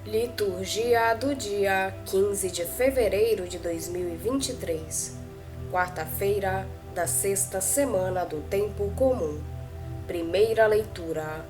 Liturgia do dia 15 de fevereiro de 2023, quarta-feira da sexta semana do Tempo Comum. Primeira leitura.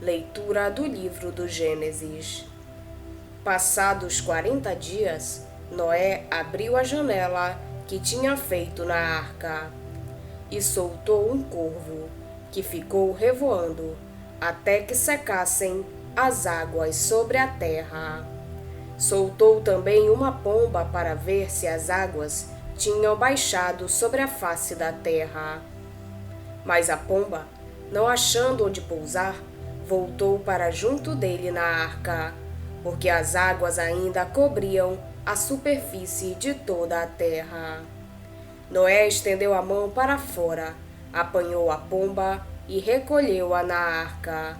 Leitura do livro do Gênesis. Passados 40 dias, Noé abriu a janela que tinha feito na arca e soltou um corvo, que ficou revoando até que secassem as águas sobre a terra. Soltou também uma pomba para ver se as águas tinham baixado sobre a face da terra. Mas a pomba, não achando onde pousar, voltou para junto dele na arca, porque as águas ainda cobriam a superfície de toda a terra. Noé estendeu a mão para fora, apanhou a pomba e recolheu-a na arca.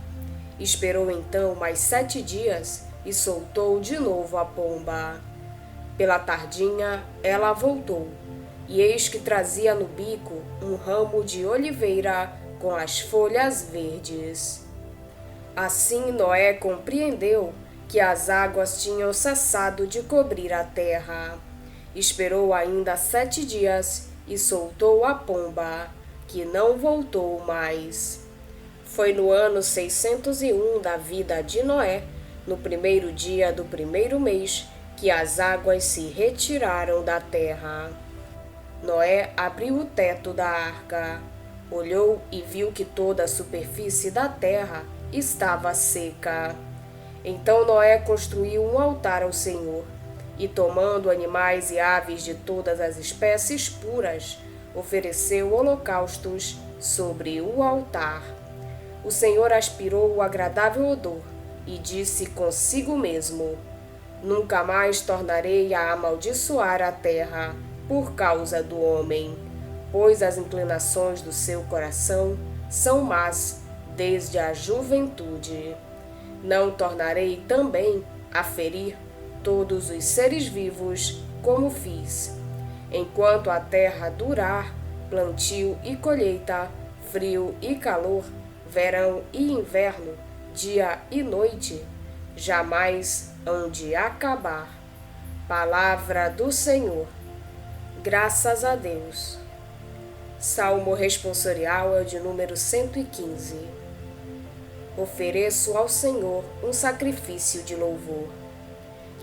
Esperou então mais 7 dias e soltou de novo a pomba. Pela tardinha ela voltou, e eis que trazia no bico um ramo de oliveira com as folhas verdes. Assim Noé compreendeu que as águas tinham cessado de cobrir a terra. Esperou ainda 7 dias e soltou a pomba, que não voltou mais. Foi no ano 601 da vida de Noé, no primeiro dia do primeiro mês, que as águas se retiraram da terra. Noé abriu o teto da arca, olhou e viu que toda a superfície da terra estava seca. Então Noé construiu um altar ao Senhor, e tomando animais e aves de todas as espécies puras, ofereceu holocaustos sobre o altar. O Senhor aspirou o agradável odor e disse consigo mesmo: Nunca mais tornarei a amaldiçoar a terra por causa do homem, pois as inclinações do seu coração são más desde a juventude. Não tornarei também a ferir todos os seres vivos como fiz. Enquanto a terra durar, plantio e colheita, frio e calor, verão e inverno, dia e noite, jamais hão de acabar. Palavra do Senhor. Graças a Deus. Salmo responsorial é o de número 115. Ofereço ao Senhor um sacrifício de louvor.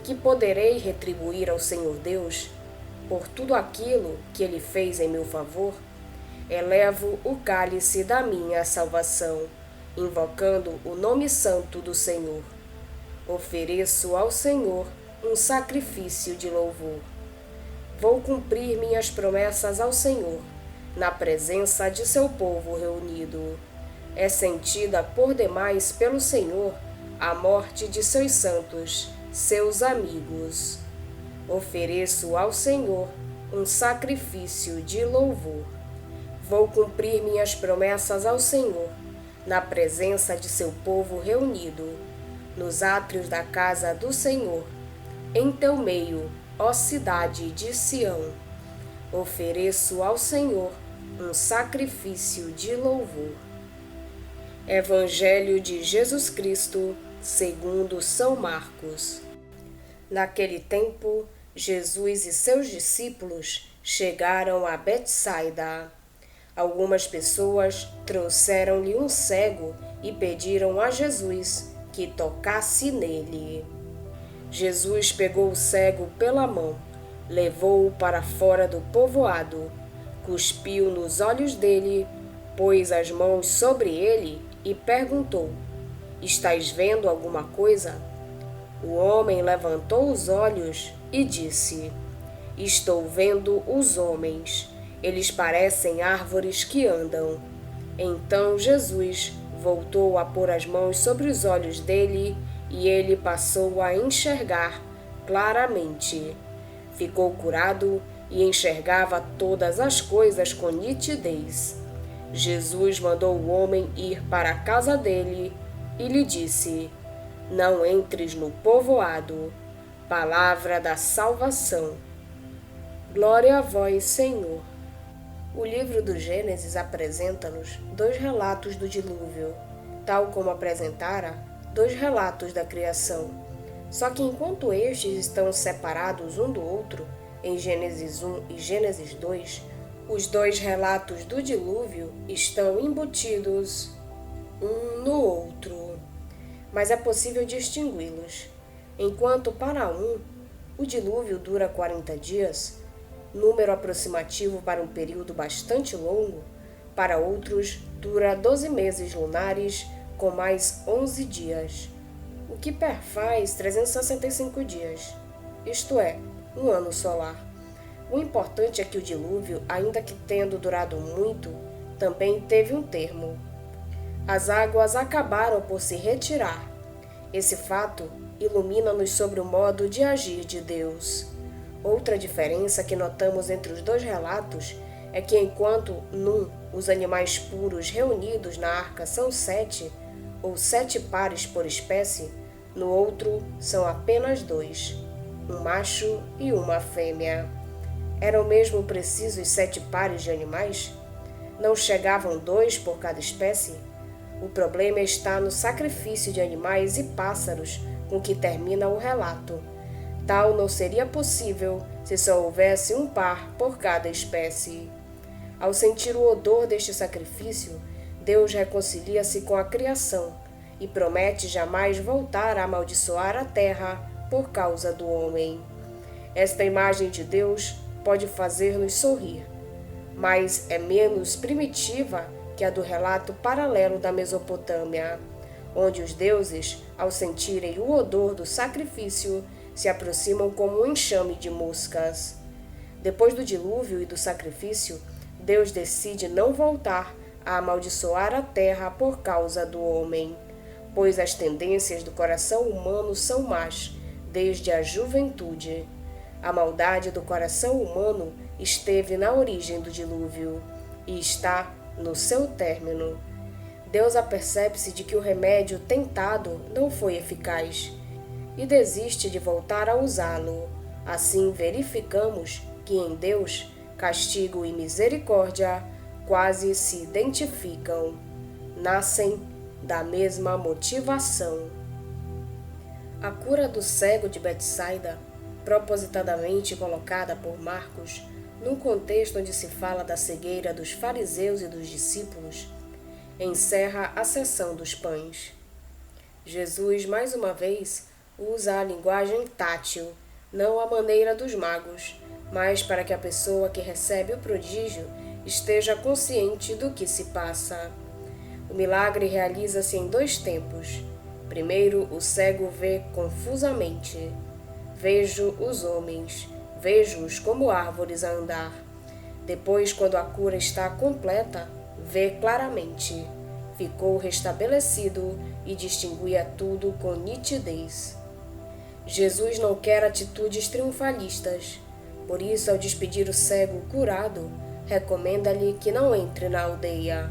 Que poderei retribuir ao Senhor Deus por tudo aquilo que Ele fez em meu favor? Elevo o cálice da minha salvação, invocando o nome santo do Senhor. Ofereço ao Senhor um sacrifício de louvor. Vou cumprir minhas promessas ao Senhor, na presença de seu povo reunido. É sentida por demais pelo Senhor a morte de seus santos, seus amigos. Ofereço ao Senhor um sacrifício de louvor. Vou cumprir minhas promessas ao Senhor, na presença de seu povo reunido, nos átrios da casa do Senhor, em teu meio, ó cidade de Sião. Ofereço ao Senhor um sacrifício de louvor. Evangelho de Jesus Cristo, segundo São Marcos. Naquele tempo, Jesus e seus discípulos chegaram a Betsaida. Algumas pessoas trouxeram-lhe um cego e pediram a Jesus que tocasse nele. Jesus pegou o cego pela mão, levou-o para fora do povoado, cuspiu nos olhos dele, pôs as mãos sobre ele e perguntou: Estás vendo alguma coisa? O homem levantou os olhos e disse: Estou vendo os homens. Eles parecem árvores que andam. Então Jesus voltou a pôr as mãos sobre os olhos dele e ele passou a enxergar claramente. Ficou curado e enxergava todas as coisas com nitidez. Jesus mandou o homem ir para a casa dele e lhe disse: Não entres no povoado. Palavra da salvação. Glória a vós, Senhor. O livro do Gênesis apresenta-nos 2 relatos do dilúvio, tal como apresentara 2 relatos da criação. Só que enquanto estes estão separados um do outro, em Gênesis 1 e Gênesis 2, os dois relatos do dilúvio estão embutidos um no outro. Mas é possível distingui-los. Enquanto para um, o dilúvio dura 40 dias, número aproximativo para um período bastante longo, para outros dura 12 meses lunares com mais 11 dias, o que perfaz 365 dias, isto é, um ano solar. O importante é que o dilúvio, ainda que tendo durado muito, também teve um termo. As águas acabaram por se retirar. Esse fato ilumina-nos sobre o modo de agir de Deus. Outra diferença que notamos entre os dois relatos é que enquanto num os animais puros reunidos na arca são 7, ou 7 pares por espécie, no outro são apenas 2, um macho e uma fêmea. Eram mesmo precisos 7 pares de animais? Não chegavam 2 por cada espécie? O problema está no sacrifício de animais e pássaros com que termina o relato. Tal não seria possível se só houvesse um par por cada espécie. Ao sentir o odor deste sacrifício, Deus reconcilia-se com a criação e promete jamais voltar a amaldiçoar a terra por causa do homem. Esta imagem de Deus pode fazer-nos sorrir, mas é menos primitiva que a do relato paralelo da Mesopotâmia, onde os deuses, ao sentirem o odor do sacrifício, se aproximam como um enxame de moscas. Depois do dilúvio e do sacrifício, Deus decide não voltar a amaldiçoar a terra por causa do homem, pois as tendências do coração humano são más desde a juventude. A maldade do coração humano esteve na origem do dilúvio e está no seu término. Deus apercebe-se de que o remédio tentado não foi eficaz e desiste de voltar a usá-lo. Assim verificamos que em Deus, castigo e misericórdia quase se identificam, nascem da mesma motivação. A cura do cego de Betsaida, propositadamente colocada por Marcos, num contexto onde se fala da cegueira dos fariseus e dos discípulos, encerra a seção dos pães. Jesus, mais uma vez, usa a linguagem tátil, não à maneira dos magos, mas para que a pessoa que recebe o prodígio esteja consciente do que se passa. O milagre realiza-se em 2 tempos. Primeiro, o cego vê confusamente. Vejo os homens, vejo-os como árvores a andar. Depois, quando a cura está completa, vê claramente. Ficou restabelecido e distinguia tudo com nitidez. Jesus não quer atitudes triunfalistas. Por isso, ao despedir o cego curado, recomenda-lhe que não entre na aldeia.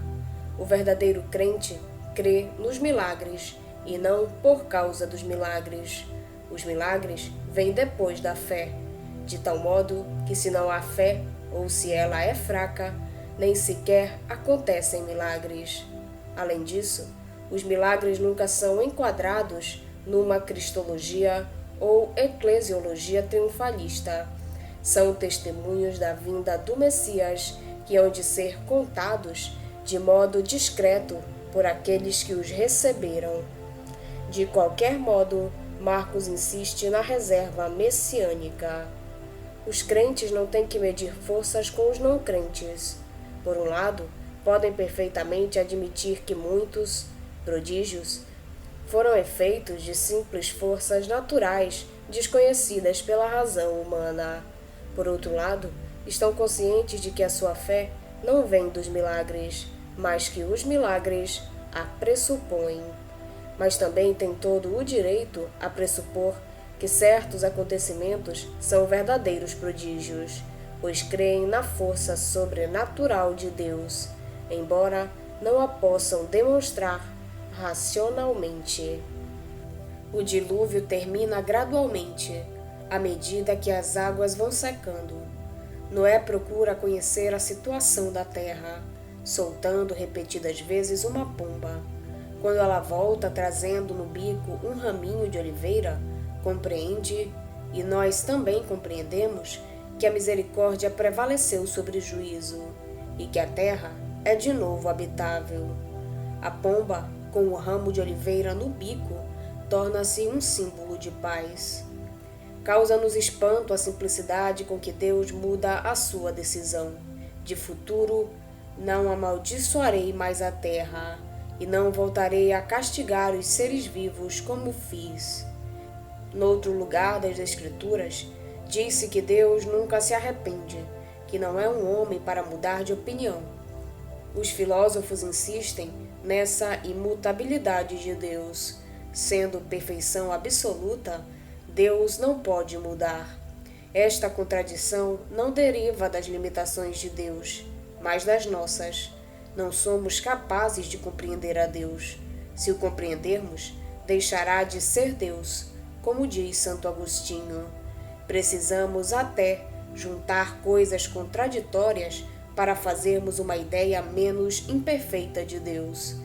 O verdadeiro crente crê nos milagres e não por causa dos milagres. Os milagres vêm depois da fé, de tal modo que se não há fé, ou se ela é fraca, nem sequer acontecem milagres. Além disso, os milagres nunca são enquadrados numa cristologia ou eclesiologia triunfalista. São testemunhos da vinda do Messias que hão de ser contados de modo discreto por aqueles que os receberam. De qualquer modo, Marcos insiste na reserva messiânica. Os crentes não têm que medir forças com os não crentes. Por um lado, podem perfeitamente admitir que muitos prodígios foram efeitos de simples forças naturais desconhecidas pela razão humana. Por outro lado, estão conscientes de que a sua fé não vem dos milagres, mas que os milagres a pressupõem. Mas também têm todo o direito a pressupor que certos acontecimentos são verdadeiros prodígios, pois creem na força sobrenatural de Deus, embora não a possam demonstrar racionalmente. O dilúvio termina gradualmente, à medida que as águas vão secando. Noé procura conhecer a situação da terra, soltando repetidas vezes uma pomba. Quando ela volta trazendo no bico um raminho de oliveira, compreende, e nós também compreendemos, que a misericórdia prevaleceu sobre o juízo, e que a terra é de novo habitável. A pomba, com o ramo de oliveira no bico, torna-se um símbolo de paz. Causa-nos espanto a simplicidade com que Deus muda a sua decisão. De futuro, não amaldiçoarei mais a terra, e não voltarei a castigar os seres vivos como fiz. Noutro lugar das Escrituras, disse que Deus nunca se arrepende, que não é um homem para mudar de opinião. Os filósofos insistem nessa imutabilidade de Deus. Sendo perfeição absoluta, Deus não pode mudar. Esta contradição não deriva das limitações de Deus, mas das nossas. Não somos capazes de compreender a Deus. Se o compreendermos, deixará de ser Deus, como diz Santo Agostinho. Precisamos até juntar coisas contraditórias para fazermos uma ideia menos imperfeita de Deus.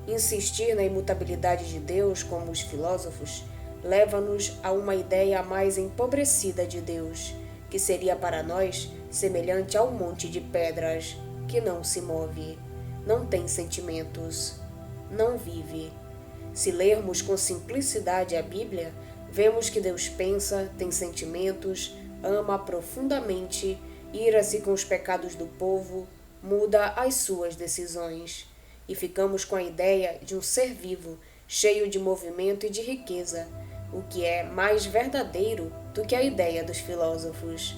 Insistir na imutabilidade de Deus, como os filósofos, leva-nos a uma ideia mais empobrecida de Deus, que seria para nós semelhante ao monte de pedras, que não se move, não tem sentimentos, não vive. Se lermos com simplicidade a Bíblia, vemos que Deus pensa, tem sentimentos, ama profundamente, ira-se com os pecados do povo, muda as suas decisões. E ficamos com a ideia de um ser vivo, cheio de movimento e de riqueza, o que é mais verdadeiro do que a ideia dos filósofos.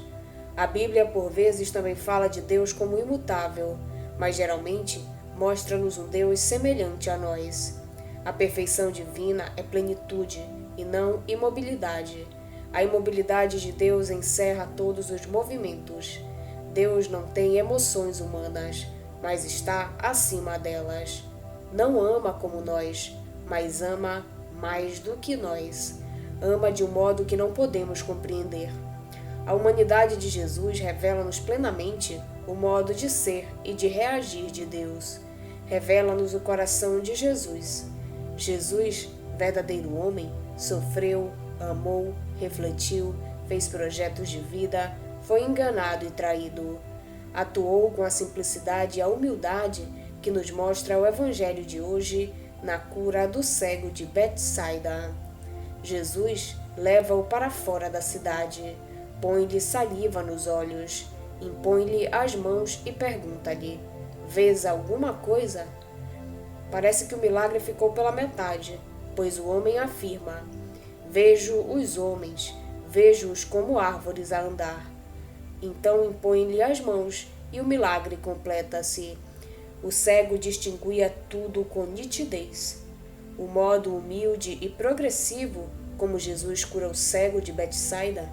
A Bíblia, por vezes, também fala de Deus como imutável, mas geralmente mostra-nos um Deus semelhante a nós. A perfeição divina é plenitude e não imobilidade. A imobilidade de Deus encerra todos os movimentos. Deus não tem emoções humanas, mas está acima delas. Não ama como nós, mas ama mais do que nós. Ama de um modo que não podemos compreender. A humanidade de Jesus revela-nos plenamente o modo de ser e de reagir de Deus. Revela-nos o coração de Jesus. Jesus, verdadeiro homem, sofreu, amou, refletiu, fez projetos de vida, foi enganado e traído. Atuou com a simplicidade e a humildade que nos mostra o Evangelho de hoje na cura do cego de Betsaida. Jesus leva-o para fora da cidade, põe-lhe saliva nos olhos, impõe-lhe as mãos e pergunta-lhe: "Vês alguma coisa?" Parece que o milagre ficou pela metade, pois o homem afirma: "Vejo os homens, vejo-os como árvores a andar." Então impõe-lhe as mãos e o milagre completa-se. O cego distinguia tudo com nitidez. O modo humilde e progressivo como Jesus cura o cego de Betsaida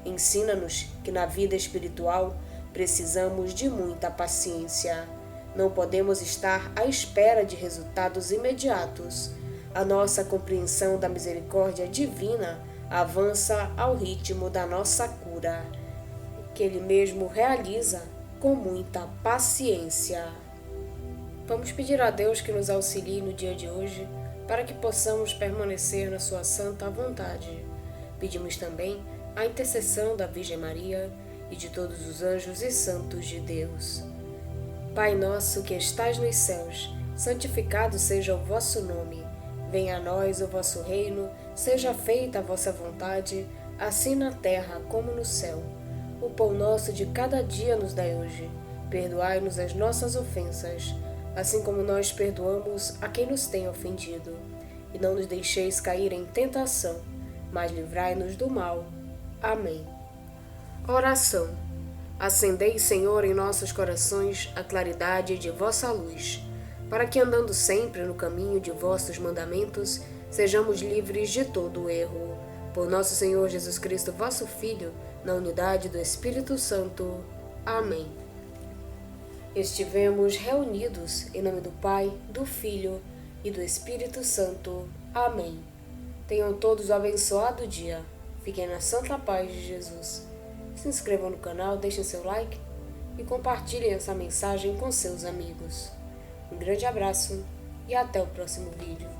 ensina-nos que na vida espiritual precisamos de muita paciência. Não podemos estar à espera de resultados imediatos. A nossa compreensão da misericórdia divina avança ao ritmo da nossa cura, que Ele mesmo realiza com muita paciência. Vamos pedir a Deus que nos auxilie no dia de hoje, para que possamos permanecer na sua santa vontade. Pedimos também a intercessão da Virgem Maria e de todos os anjos e santos de Deus. Pai nosso que estais nos céus, santificado seja o vosso nome. Venha a nós o vosso reino, seja feita a vossa vontade, assim na terra como no céu. O pão nosso de cada dia nos dai hoje. Perdoai-nos as nossas ofensas, assim como nós perdoamos a quem nos tem ofendido. E não nos deixeis cair em tentação, mas livrai-nos do mal. Amém. Oração. Acendei, Senhor, em nossos corações a claridade de vossa luz, para que, andando sempre no caminho de vossos mandamentos, sejamos livres de todo erro. Por nosso Senhor Jesus Cristo, vosso Filho, na unidade do Espírito Santo. Amém. Estivemos reunidos em nome do Pai, do Filho e do Espírito Santo. Amém. Tenham todos um abençoado dia. Fiquem na santa paz de Jesus. Se inscrevam no canal, deixem seu like e compartilhem essa mensagem com seus amigos. Um grande abraço e até o próximo vídeo.